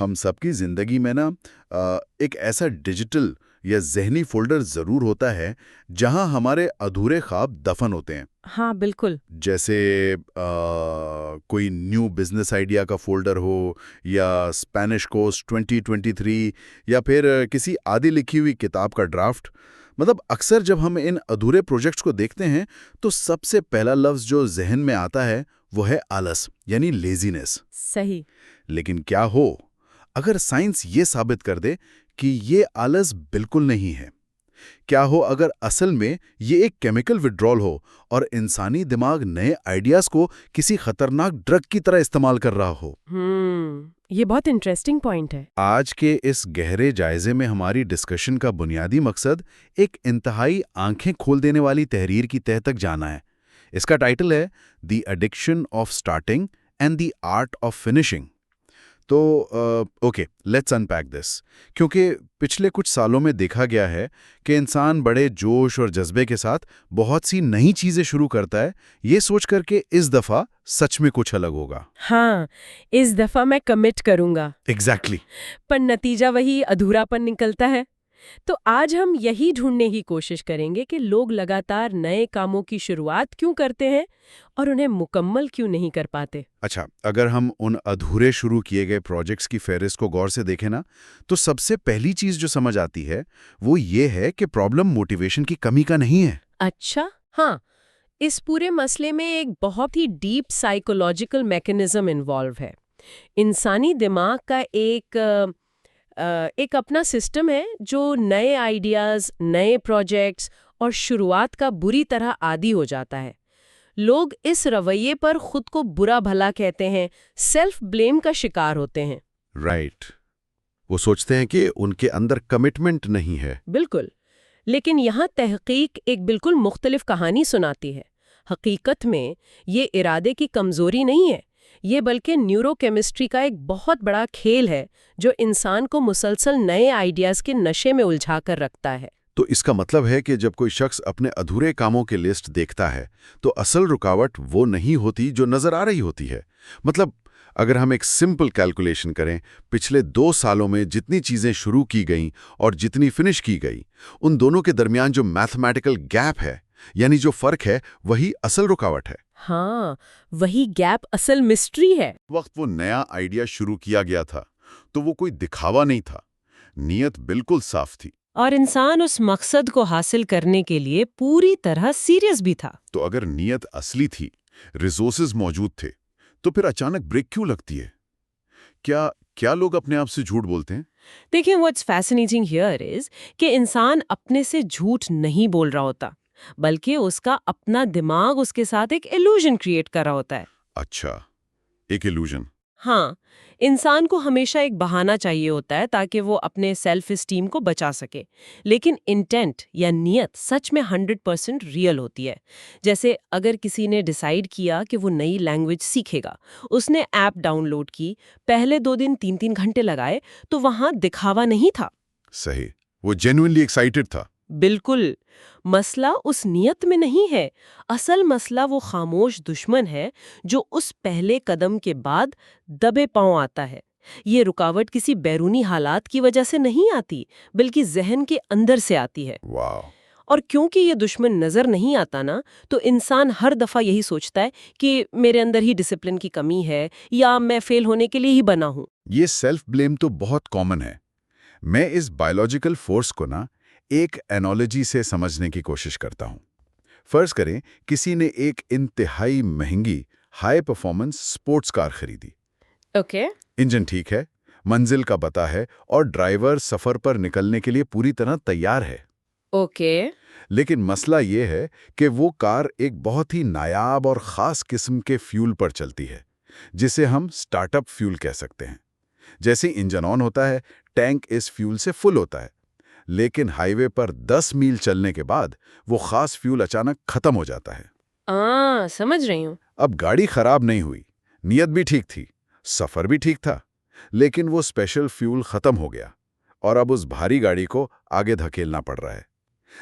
हम सबकी जिंदगी में ना एक ऐसा डिजिटल या ज़हनी फ़ोल्डर ज़रूर होता है जहां हमारे अधूरे ख्वाब दफन होते हैं। हाँ, बिल्कुल। जैसे कोई न्यू बिज़नेस आइडिया का फ़ोल्डर हो, या स्पेनिश कोर्स 2023, या फिर किसी आधी लिखी हुई किताब का ड्राफ्ट। मतलब अक्सर जब हम इन अधूरे प्रोजेक्ट्स को देखते हैं तो सबसे पहला लफ्ज़ जो ज़हन में आता है वो है आलस, यानी लेज़ीनेस। सही। लेकिन क्या हो अगर साइंस ये साबित कर दे कि ये आलस बिल्कुल नहीं है? क्या हो अगर असल में ये एक केमिकल विड्रॉल हो और इंसानी दिमाग नए आइडियाज को किसी खतरनाक ड्रग की तरह इस्तेमाल कर रहा हो? ये बहुत इंटरेस्टिंग पॉइंट है। आज के इस गहरे जायजे में हमारी डिस्कशन का बुनियादी मकसद एक इंतहाई आंखें खोल देने वाली तहरीर की तह तक जाना है। इसका टाइटल है the addiction of starting and the art of finishing. तो ओके, लेट्स अनपैक दिस, क्योंकि पिछले कुछ सालों में देखा गया है कि इंसान बड़े जोश और जज्बे के साथ बहुत सी नई चीजें शुरू करता है, ये सोच कर के इस दफा सच में कुछ अलग होगा। हाँ, इस दफा मैं कमिट करूंगा। एग्जैक्टली। पर नतीजा वही अधूरापन निकलता है। तो आज हम यही ढूंढने की कोशिश करेंगे कि लोग लगातार नए कामों की शुरुआत क्यों करते हैं और उन्हें मुकम्मल क्यों नहीं कर पाते। अच्छा, अगर हम उन अधूरे शुरू किए गए प्रोजेक्ट्स की फहरिस्त को गौर से देखें ना, तो सबसे पहली चीज जो समझ आती है वो ये है कि प्रॉब्लम मोटिवेशन की कमी का नहीं है। अच्छा, हाँ, इस पूरे मसले में एक बहुत ही डीप साइकोलॉजिकल मैकेनिज्म इन्वॉल्व है। इंसानी दिमाग का एक अपना सिस्टम है जो नए आइडियाज, नए प्रोजेक्ट्स और शुरुआत का बुरी तरह आदी हो जाता है। लोग इस रवैये पर खुद को बुरा भला कहते हैं, सेल्फ ब्लेम का शिकार होते हैं। राइट। वो सोचते हैं कि उनके अंदर कमिटमेंट नहीं है। बिल्कुल। लेकिन यहाँ तहकीक एक बिल्कुल मुख्तलिफ कहानी सुनाती है। हकीकत में ये इरादे की कमजोरी नहीं है, ये बल्कि न्यूरोकेमिस्ट्री का एक बहुत बड़ा खेल है जो इंसान को मुसलसल नए आइडियाज के नशे में उलझा कर रखता है। तो इसका मतलब है कि जब कोई शख्स अपने अधूरे कामों की लिस्ट देखता है तो असल रुकावट वो नहीं होती जो नजर आ रही होती है। मतलब अगर हम एक सिंपल कैलकुलेशन करें, पिछले 2 सालों में जितनी चीजें शुरू की गईं और जितनी फिनिश की गई, उन दोनों के दरमियान जो मैथमेटिकल गैप है, यानी जो फर्क है, वही असल रुकावट है। हाँ, वही गैप असल मिस्ट्री है। वक्त वो नया आइडिया शुरू किया गया था तो वो कोई दिखावा नहीं था, नीयत बिल्कुल साफ थी। और इंसान उस मकसद को हासिल करने के लिए पूरी तरह सीरियस भी था। तो अगर नीयत असली थी, रिसोर्सेज मौजूद थे, तो फिर अचानक ब्रेक क्यों लगती है? क्या क्या लोग अपने आप से झूठ बोलते हैं? देखिए, व्हाट्स फैसिनेटिंग हियर इज कि इंसान अपने से झूठ नहीं बोल रहा होता, बल्कि उसका अपना दिमाग उसके साथ एक इल्यूजन क्रिएट कर रहा होता है। अच्छा, एक इल्यूजन। हाँ, इंसान को हमेशा एक बहाना चाहिए होता है ताकि वो अपने सेल्फ एस्टीम को बचा सके। लेकिन इंटेंट या नीयत सच में 100% रियल होती है। जैसे अगर किसी ने डिसाइड किया कि वो नई लैंग्वेज सीखेगा, उसने ऐप डाउनलोड की, पहले 2 दिन 3-3 घंटे लगाए, तो वहाँ दिखावा नहीं था। सही, वो जेन्युइनली एक्साइटेड था। बिल्कुल। मसला उस नियत में नहीं है। असल मसला वो खामोश दुश्मन है जो उस पहले कदम के बाद दबे पांव आता है। ये रुकावट किसी बैरूनी हालात की वजह से नहीं आती, बल्कि जहन के अंदर से आती है। वाह। और क्योंकि ये दुश्मन नजर नहीं आता ना, तो इंसान हर दफा यही सोचता है कि मेरे अंदर ही डिसिप्लिन की कमी है या मैं फेल होने के लिए ही बना हूं। ये सेल्फ ब्लेम तो बहुत कॉमन है। मैं इस बायोलॉजिकल फोर्स को ना एक एनोलॉजी से समझने की कोशिश करता हूँ। फर्ज करें किसी ने एक इंतहाई महंगी हाई परफॉर्मेंस स्पोर्ट्स कार खरीदी। ओके। इंजन ठीक है, मंजिल का पता है और ड्राइवर सफर पर निकलने के लिए पूरी तरह तैयार है। ओके। लेकिन मसला ये है कि वो कार एक बहुत ही नायाब और ख़ास किस्म के फ्यूल पर चलती है, जिसे हम स्टार्टअप फ्यूल कह सकते हैं। जैसे इंजन ऑन होता है, टैंक इस फ्यूल से फुल होता है, लेकिन हाईवे पर 10 मील चलने के बाद वो ख़ास फ्यूल अचानक ख़त्म हो जाता है। समझ रही हूँ। अब गाड़ी खराब नहीं हुई, नियत भी ठीक थी, सफ़र भी ठीक था, लेकिन वो स्पेशल फ्यूल ख़त्म हो गया और अब उस भारी गाड़ी को आगे धकेलना पड़ रहा है।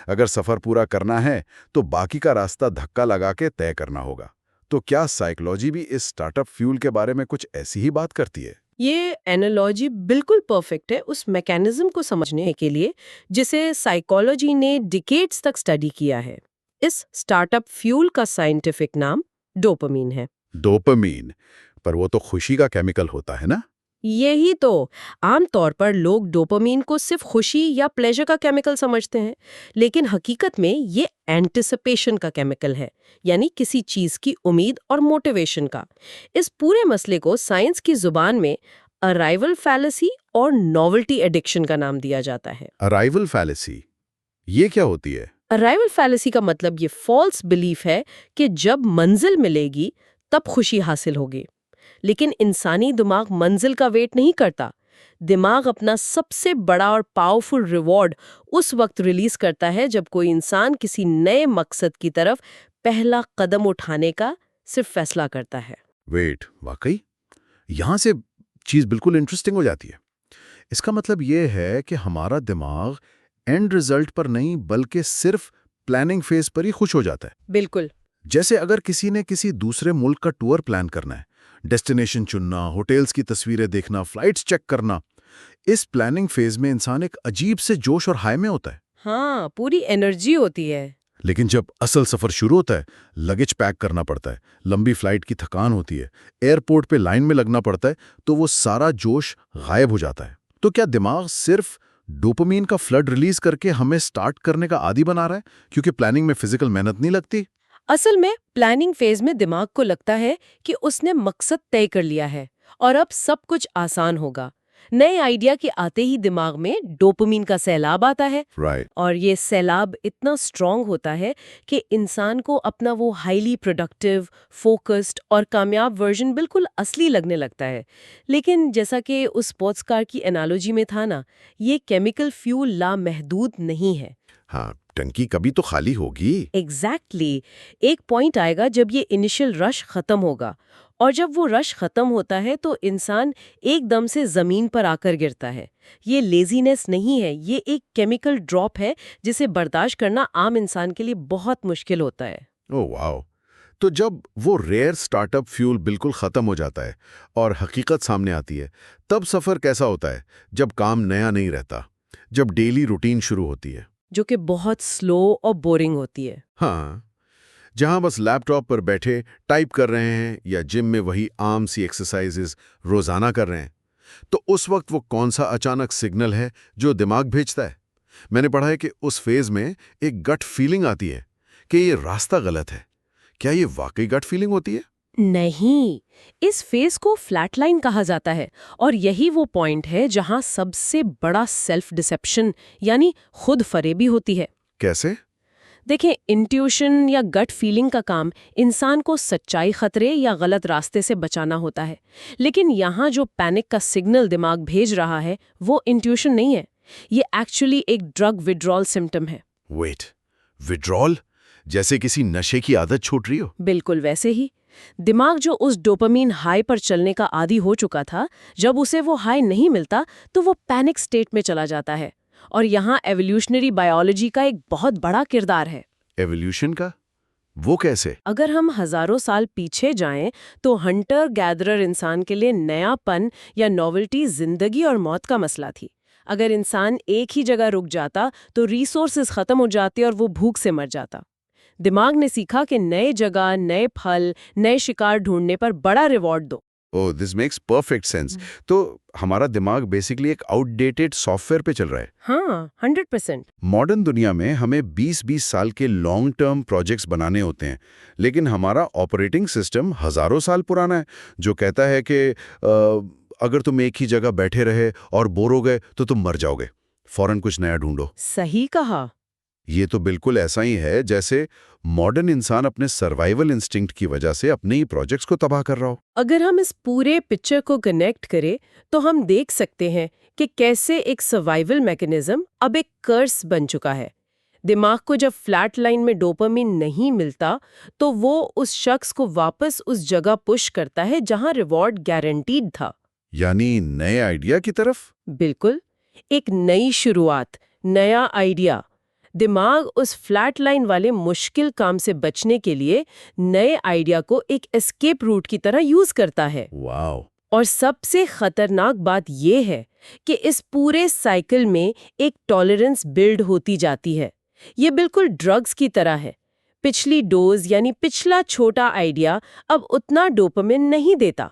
अगर सफर पूरा करना है तो बाकी का रास्ता धक्का लगा के तय करना होगा। तो क्या साइकोलॉजी भी इस स्टार्टअप फ्यूल के बारे में कुछ ऐसी ही बात करती है? ये एनालॉजी बिल्कुल परफेक्ट है उस मैकेनिज्म को समझने के लिए जिसे साइकोलॉजी ने डिकेड्स तक स्टडी किया है। इस स्टार्टअप फ्यूल का साइंटिफिक नाम डोपामीन है। डोपामीन, पर वो तो खुशी का केमिकल होता है ना? यही तो, आमतौर पर लोग डोपामीन को सिर्फ खुशी या प्लेजर का केमिकल समझते हैं, लेकिन हकीकत में ये एंटिसिपेशन का केमिकल है, यानी किसी चीज की उम्मीद और मोटिवेशन का। इस पूरे मसले को साइंस की जुबान में अराइवल फैलेसी और नॉवेल्टी एडिक्शन का नाम दिया जाता है। अराइवल फैलेसी, ये क्या होती है? अराइवल फैलेसी का मतलब ये फॉल्स बिलीफ है कि जब मंजिल मिलेगी तब खुशी हासिल होगी। लेकिन इंसानी दिमाग मंजिल का वेट नहीं करता। दिमाग अपना सबसे बड़ा और पावरफुल रिवॉर्ड उस वक्त रिलीज करता है जब कोई इंसान किसी नए मकसद की तरफ पहला कदम उठाने का सिर्फ फैसला करता है। वेट, वाकई यहां से चीज बिल्कुल इंटरेस्टिंग हो जाती है। इसका मतलब ये है कि हमारा दिमाग एंड रिजल्ट पर नहीं बल्कि सिर्फ प्लानिंग फेज पर ही खुश हो जाता है। बिल्कुल। जैसे अगर किसी ने किसी दूसरे मुल्क का टूर प्लान करना है, डेस्टिनेशन चुनना, होटल्स की तस्वीरें देखना, फ्लाइट्स चेक करना, इस प्लानिंग फेज में इंसान एक अजीब से जोश और हाई में होता है। हाँ, पूरी एनर्जी होती है। लेकिन जब असल सफर शुरू होता है, लगेज पैक करना पड़ता है, लंबी फ्लाइट की थकान होती है, एयरपोर्ट पे लाइन में लगना पड़ता है, तो वो सारा जोश गायब हो जाता है। तो क्या दिमाग सिर्फ डोपामीन का फ्लड रिलीज करके हमें स्टार्ट करने का आदी बना रहा है, क्योंकि प्लानिंग में फिजिकल मेहनत नहीं लगती? असल में प्लानिंग फेज में दिमाग को लगता है कि उसने मकसद तय कर लिया है और अब सब कुछ आसान होगा। नए आइडिया के आते ही दिमाग में डोपामीन का सैलाब आता है। राइट। और ये सैलाब इतना स्ट्रांग होता है कि इंसान को अपना वो हाईली प्रोडक्टिव, फोकस्ड और कामयाब वर्जन बिल्कुल असली लगने लगता है। लेकिन जैसा कि उस स्पोर्ट्स कार की एनालॉजी में था ना, ये केमिकल फ्यूल लामहदूद नहीं है। हाँ, टंकी कभी तो खाली होगी। एग्जैक्टली एक पॉइंट आएगा जब ये इनिशियल रश खत्म होगा, और जब वो रश खत्म होता है तो इंसान एकदम से जमीन पर आकर गिरता है। ये लेजीनेस नहीं है, ये एक केमिकल ड्रॉप है जिसे बर्दाश्त करना आम इंसान के लिए बहुत मुश्किल होता है। Oh wow! तो जब वो रेयर स्टार्टअप फ्यूल बिल्कुल खत्म हो जाता है और हकीकत सामने आती है, तब सफर कैसा होता है? जब काम नया नहीं रहता, जब डेली रूटीन शुरू होती है, जो कि बहुत स्लो और बोरिंग होती है। हाँ, जहां बस लैपटॉप पर बैठे टाइप कर रहे हैं या जिम में वही आम सी एक्सरसाइजेज रोजाना कर रहे हैं, तो उस वक्त वो कौन सा अचानक सिग्नल है जो दिमाग भेजता है? मैंने पढ़ा है कि उस फेज में एक गट फीलिंग आती है कि ये रास्ता गलत है। क्या ये वाकई गट फीलिंग होती है? नहीं, इस फेज को फ्लैटलाइन कहा जाता है, और यही वो पॉइंट है जहां सबसे बड़ा सेल्फ डिसेप्शन यानी खुद फरेबी होती है। कैसे? देखें, इंट्यूशन या गट फीलिंग का काम इंसान को सच्चाई, खतरे या गलत रास्ते से बचाना होता है। लेकिन यहाँ जो पैनिक का सिग्नल दिमाग भेज रहा है वो इंट्यूशन नहीं है, ये एक्चुअली एक ड्रग विड्रॉल सिम्टम है। Wait, withdrawal? जैसे किसी नशे की आदत छूट रही हो? बिल्कुल वैसे ही। दिमाग जो उस डोपामीन हाई पर चलने का आदी हो चुका था, जब उसे वो हाई नहीं मिलता तो वो पैनिक स्टेट में चला जाता है। और यहाँ एवोल्यूशनरी बायोलॉजी का एक बहुत बड़ा किरदार है। एवोल्यूशन का? वो कैसे? अगर हम हजारों साल पीछे जाएं तो हंटर गैदरर इंसान के लिए नयापन या नॉवेल्टी जिंदगी और मौत का मसला थी। अगर इंसान एक ही जगह रुक जाता तो रिसोर्सेज खत्म हो जाते और वो भूख से मर जाता। दिमाग ने सीखा कि नए जगह, नए फल, नए शिकार ढूंढने पर बड़ा रिवॉर्ड दो। ओह, दिस मेक्स परफेक्ट सेंस। तो हमारा दिमाग बेसिकली एक आउटडेटेड सॉफ्टवेयर पे चल रहा है। हाँ, 100%। मॉडर्न दुनिया में हमें 20-20 साल के लॉन्ग टर्म प्रोजेक्ट्स बनाने होते हैं, लेकिन हमारा ऑपरेटिंग सिस्टम हजारों साल पुराना है, जो कहता है कि अगर तुम एक ही जगह बैठे रहे और बोर हो गए तो तुम मर जाओगे, फौरन कुछ नया ढूंढो। सही कहा। ये तो बिल्कुल ऐसा ही है जैसे मॉडर्न इंसान अपने सर्वाइवल इंस्टिंक्ट की वजह से अपने ही प्रोजेक्ट्स को तबाह कर रहा हो। अगर हम इस पूरे पिक्चर को कनेक्ट करें तो हम देख सकते हैं कि कैसे एक सर्वाइवल मैकेनिज्म अब एक कर्स बन चुका है। दिमाग को जब फ्लैट लाइन में डोपामिन नहीं मिलता तो वो उस शख्स को वापस उस जगह पुश करता है जहां रिवॉर्ड गारंटीड था। यानी नए आइडिया की तरफ? बिल्कुल, एक नई शुरुआत, नया आइडिया। दिमाग उस फ्लैट लाइन वाले मुश्किल काम से बचने के लिए नए आइडिया को एक एस्केप रूट की तरह यूज करता है। वाओ! और सबसे खतरनाक बात ये है कि इस पूरे साइकिल में एक टॉलरेंस बिल्ड होती जाती है। ये बिल्कुल ड्रग्स की तरह है। पिछली डोज यानी पिछला छोटा आइडिया अब उतना डोपामिन नहीं देता।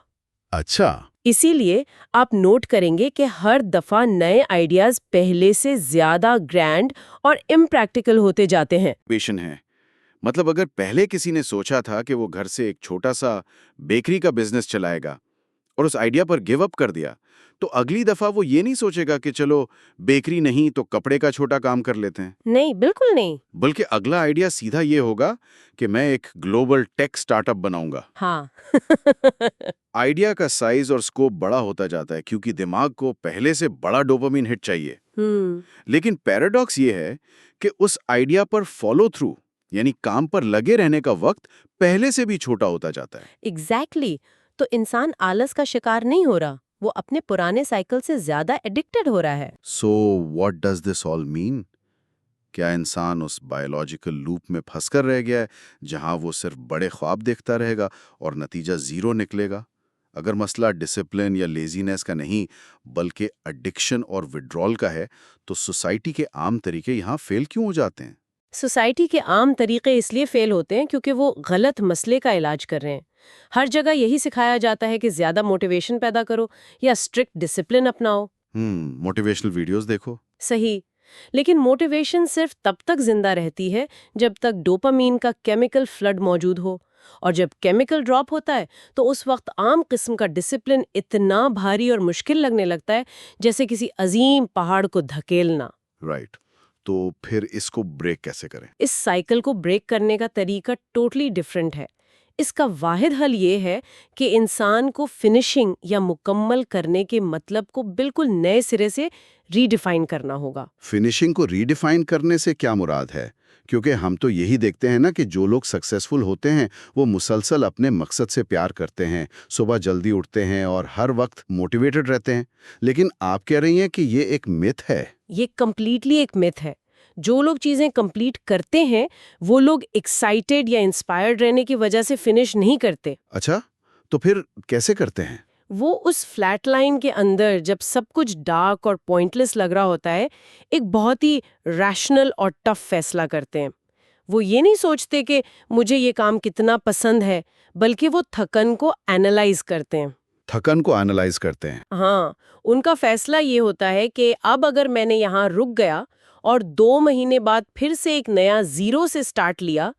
अच्छा। इसीलिए आप नोट करेंगे कि हर दफा नए आइडियाज पहले से ज्यादा ग्रैंड और इम्प्रैक्टिकल होते जाते हैं। पेशन है। मतलब अगर पहले किसी ने सोचा था कि वो घर से एक छोटा सा बेकरी का बिजनेस चलाएगा और उस आइडिया पर गिव अप कर दिया, तो अगली दफा वो ये नहीं सोचेगा कि चलो बेकरी नहीं तो कपड़े का छोटा काम कर लेते हैं। नहीं, बिल्कुल नहीं। बल्कि अगला आइडिया सीधा ये होगा कि मैं एक ग्लोबल टेक स्टार्टअप बनाऊंगा। हाँ। आइडिया का साइज और स्कोप बड़ा होता जाता है क्योंकि दिमाग को पहले से बड़ा डोपामिन हिट चाहिए। लेकिन पैराडॉक्स ये है कि उस आइडिया पर फॉलो थ्रू यानी काम पर लगे रहने का वक्त पहले से भी छोटा होता जाता है। एग्जैक्टली। तो इंसान आलस का शिकार नहीं हो रहा, वो अपने पुराने साइकिल से ज्यादा एडिक्टेड हो रहा है। So what does this all mean? क्या इंसान उस बायोलॉजिकल लूप में फंसकर रह गया है जहां वो सिर्फ बड़े ख्वाब देखता रहेगा और नतीजा जीरो निकलेगा? अगर मसला डिसिप्लिन या लेजीनेस का नहीं बल्कि एडिक्शन और विड्रॉल का है, तो सोसाइटी के आम तरीके यहाँ फेल क्यों हो जाते हैं? सोसाइटी के आम तरीके इसलिए फेल होते हैं क्योंकि वो गलत मसले का इलाज कर रहे हैं। हर जगह यही सिखाया जाता है कि ज्यादा मोटिवेशन पैदा करो या स्ट्रिक्ट डिसिप्लिन अपनाओ। मोटिवेशनल वीडियोस देखो। सही। लेकिन मोटिवेशन सिर्फ तब तक जिंदा रहती है जब तक डोपामीन का केमिकल फ्लड मौजूद हो, और जब केमिकल ड्रॉप होता है तो उस वक्त आम किस्म का डिसिप्लिन इतना भारी और मुश्किल लगने लगता है जैसे किसी अजीम पहाड़ को धकेलना। राइट। तो फिर इसको ब्रेक कैसे करें? इस साइकिल को ब्रेक करने का तरीका टोटली डिफरेंट है। इसका वाहिद हल ये है कि इंसान को फिनिशिंग या मुकम्मल करने के मतलब को बिल्कुल नए सिरे से रीडिफाइन करना होगा। फिनिशिंग को रीडिफाइन करने से क्या मुराद है? क्योंकि हम तो यही देखते हैं ना कि जो लोग सक्सेसफुल होते हैं वो मुसलसल अपने मकसद से प्यार करते हैं, सुबह जल्दी उठते हैं और हर वक्त मोटिवेटेड रहते हैं। लेकिन आप कह रही हैं कि ये एक मिथ है। ये कंप्लीटली एक मिथ है। जो लोग चीजें कंप्लीट करते हैं वो लोग एक्साइटेड या इंस्पायर्ड रहने की वजह से फिनिश नहीं करते। अच्छा, तो फिर कैसे करते हैं? वो उस फ्लैट लाइन के अंदर जब सब कुछ डार्क और पॉइंटलेस लग रहा होता है, एक बहुत ही रैशनल और टफ फैसला करते हैं। वो ये नहीं सोचते कि मुझे ये काम कितना पसंद है, बल्कि वो थकन को एनालाइज करते हैं। थकन को एनालाइज करते हैं। हाँ, उनका फैसला ये होता है कि अब अगर मैंने यहाँ रुक गया और 2 महीने बाद फिर से एक नया जीरो से स्टार्ट लिया,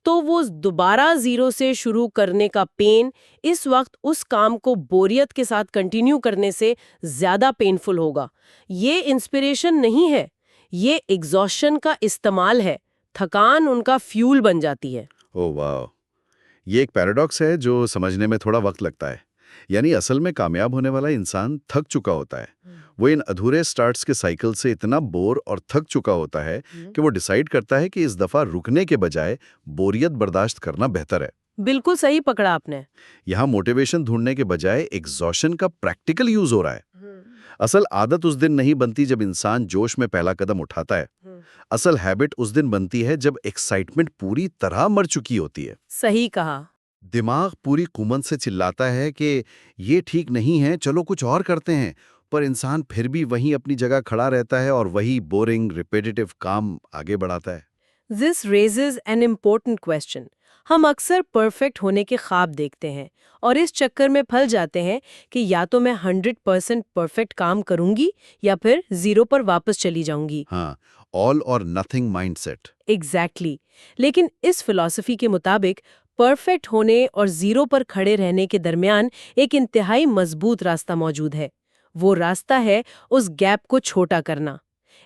तो वो दोबारा जीरो से शुरू करने का पेन इस वक्त उस काम को बोरियत के साथ कंटिन्यू करने से ज्यादा पेनफुल होगा। ये इंस्पिरेशन नहीं है, ये एग्जॉशन का इस्तेमाल है। थकान उनका फ्यूल बन जाती है। ओह वाह! ये एक पैराडॉक्स है जो समझने में थोड़ा वक्त लगता है। यानी असल में कामयाब होने वाला इंसान थक चुका होता है। वो इन अधूरे स्टार्ट्स के साइकिल से इतना बोर और थक चुका होता है कि वो डिसाइड करता है कि इस दफा रुकने के बजाय बोरियत बर्दाश्त करना बेहतर है। बिल्कुल सही पकड़ा आपने। यहाँ मोटिवेशन ढूंढने के बजाय एग्जॉशन का प्रैक्टिकल यूज हो रहा है। असल आदत उस दिन नहीं बनती जब इंसान जोश में पहला कदम उठाता है। असल हैबिट उस दिन बनती है जब एक्साइटमेंट पूरी तरह मर चुकी होती है। सही कहा। दिमाग पूरी कुमत से चिल्लाता है कि ये ठीक नहीं है, चलो कुछ और करते हैं, पर इंसान फिर भी वहीं अपनी जगह खड़ा रहता है और वही बोरिंग रिपीटेटिव काम आगे बढ़ाता है। This raises an important question. हम अक्सर परफेक्ट होने के ख्वाब देखते हैं और इस चक्कर में फंस जाते हैं कि या तो मैं 100% परफेक्ट काम करूंगी या फिर जीरो पर वापस चली जाऊंगी। हाँ, ऑल और नथिंग माइंडसेट। एग्जैक्टली। लेकिन इस फिलॉसफी के मुताबिक परफेक्ट होने और जीरो पर खड़े रहने के दरमियान एक इंतहाई मजबूत रास्ता मौजूद है। वो रास्ता है उस गैप को छोटा करना।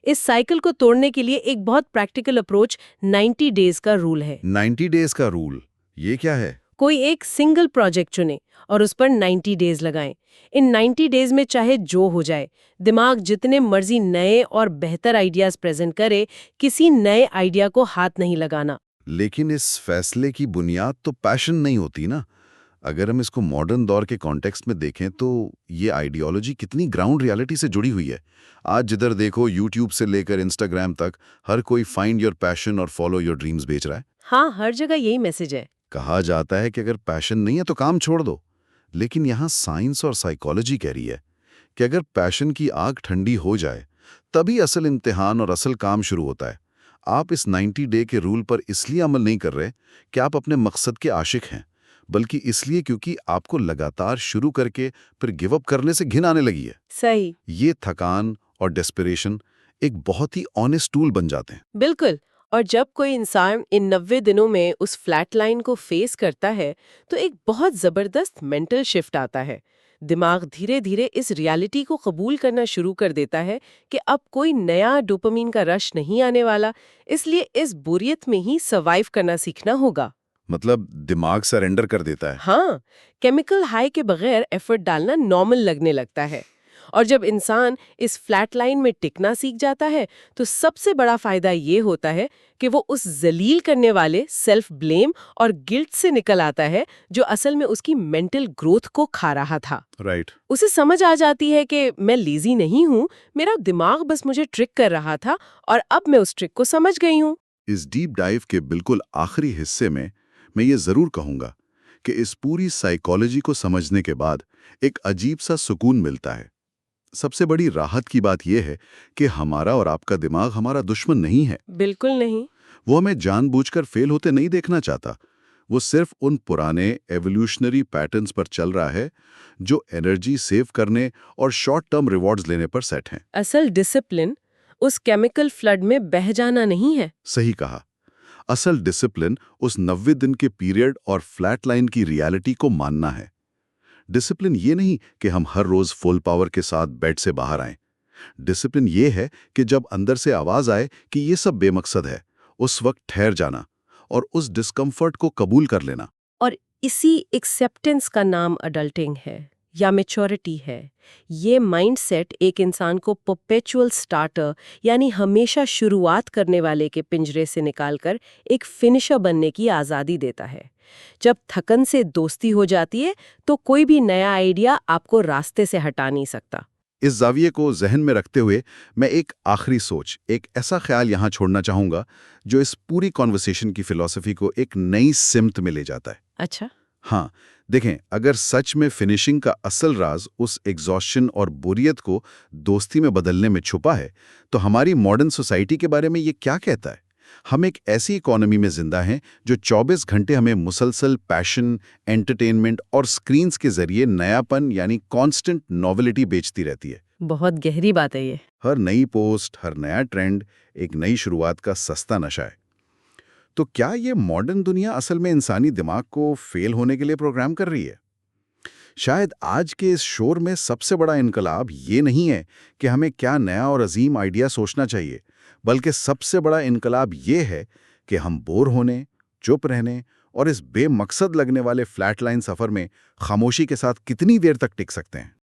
इस साइकिल को तोड़ने के लिए एक बहुत प्रैक्टिकल अप्रोच 90 डेज का रूल है। 90 डेज का रूल, ये क्या है? कोई एक सिंगल प्रोजेक्ट चुने और उस पर 90 डेज लगाएं। इन 90 डेज में चाहे जो हो जाए, दिमाग जितने मर्जी नए और बेहतर आइडियाज प्रेजेंट करे, किसी नए आइडिया को हाथ नहीं लगाना। लेकिन इस फैसले की बुनियाद तो पैशन नहीं होती ना। अगर हम इसको मॉडर्न दौर के कॉन्टेक्स्ट में देखें तो ये आइडियोलॉजी कितनी ग्राउंड रियलिटी से जुड़ी हुई है। आज जिधर देखो यूट्यूब से लेकर इंस्टाग्राम तक हर कोई फाइंड योर पैशन और फॉलो योर ड्रीम्स बेच रहा है। हाँ, हर जगह यही मैसेज है। कहा जाता है कि अगर पैशन नहीं है तो काम छोड़ दो, लेकिन यहाँ साइंस और साइकोलॉजी कह रही है कि अगर पैशन की आग ठंडी हो जाए तभी असल इम्तिहान और असल काम शुरू होता है। आप इस 90 डे के रूल पर इसलिए अमल नहीं कर रहे कि आप अपने मकसद के आशिक हैं, बल्कि इसलिए क्योंकि आपको लगातार शुरू करके फिर गिव अप करने से घिन आने लगी है। सही। ये थकान और डेस्परेशन एक बहुत ही ऑनेस्ट टूल बन जाते हैं। बिल्कुल। और जब कोई इंसान इन 90 दिनों में उस फ्लैट लाइन को फेस करता है तो एक बहुत जबरदस्त मेंटल शिफ्ट आता है। दिमाग धीरे धीरे इस रियलिटी को कबूल करना शुरू कर देता है कि अब कोई नया डोपामीन का रश नहीं आने वाला, इसलिए इस बोरियत में ही सर्वाइव करना सीखना होगा। मतलब दिमाग सरेंडर कर देता है। हाँ, केमिकल हाई के बगैर एफर्ट डालना नॉर्मल लगने लगता है। और जब इंसान इस फ्लैट लाइन में टिकना सीख जाता है तो सबसे बड़ा फायदा ये होता है कि वो उस जलील करने वाले सेल्फ ब्लेम और गिल्ट से निकल आता है जो असल में उसकी मेंटल ग्रोथ को खा रहा था। राइट। उसे समझ आ जाती है कि मैं लेजी नहीं हूँ, मेरा दिमाग बस मुझे ट्रिक कर रहा था और अब मैं उस ट्रिक को समझ गई हूँ। इस डीप डाइव के बिल्कुल आखिरी हिस्से में मैं ये जरूर कहूंगा कि इस पूरी साइकोलॉजी को समझने के बाद एक अजीब सा सुकून मिलता है। सबसे बड़ी राहत की बात यह है कि हमारा और आपका दिमाग हमारा दुश्मन नहीं है। बिल्कुल नहीं। वो हमें जानबूझकर फेल होते नहीं देखना चाहता। वो सिर्फ उन पुराने एवोल्यूशनरी पैटर्न्स पर चल रहा है जो एनर्जी सेव करने और शॉर्ट टर्म रिवॉर्ड्स लेने पर सेट हैं। असल डिसिप्लिन उस केमिकल फ्लड में बह जाना नहीं है। सही कहा। असल डिसिप्लिन उस 90 दिन के पीरियड और फ्लैट लाइन की रियलिटी को मानना है। डिसिप्लिन ये नहीं कि हम हर रोज फुल पावर के साथ बेड से बाहर आएं। डिसिप्लिन ये है कि जब अंदर से आवाज आए कि ये सब बेमकसद है, उस वक्त ठहर जाना और उस डिस्कम्फर्ट को कबूल कर लेना। और इसी एक्सेप्टेंस का नाम अडल्टिंग है या मैच्योरिटी है। ये माइंडसेट एक इंसान को परपेचुअल स्टार्टर यानी हमेशा शुरुआत करने वाले के पिंजरे से निकालकर एक फिनिशर बनने की आज़ादी देता है। जब थकन से दोस्ती हो जाती है तो कोई भी नया आइडिया आपको रास्ते से हटा नहीं सकता। इस जाविये को जहन में रखते हुए मैं एक आखिरी सोच, एक ऐसा ख्याल यहाँ छोड़ना चाहूंगा जो इस पूरी कॉन्वर्सेशन की फिलॉसफी को एक नई सिमत में ले जाता है। अच्छा। हाँ, देखें, अगर सच में फिनिशिंग का असल राज उस एग्जॉस्शन और बोरियत को दोस्ती में बदलने में छुपा है, तो हमारी मॉडर्न सोसाइटी के बारे में ये क्या कहता है? हम एक ऐसी इकोनॉमी में जिंदा हैं जो 24 घंटे हमें मुसलसल पैशन, एंटरटेनमेंट और स्क्रीन्स के जरिए नयापन यानी कांस्टेंट नॉवेलिटी बेचती रहती है। बहुत गहरी बात है ये। हर नई पोस्ट, हर नया ट्रेंड एक नई शुरुआत का सस्ता नशा है। तो क्या ये मॉडर्न दुनिया असल में इंसानी दिमाग को फेल होने के लिए प्रोग्राम कर रही है? शायद आज के इस शोर में सबसे बड़ा इनकलाब ये नहीं है कि हमें क्या नया और अजीम आइडिया सोचना चाहिए, बल्कि सबसे बड़ा इनकलाब ये है कि हम बोर होने, चुप रहने और इस बेमकसद लगने वाले फ्लैट लाइन सफर में खामोशी के साथ कितनी देर तक टिक सकते हैं।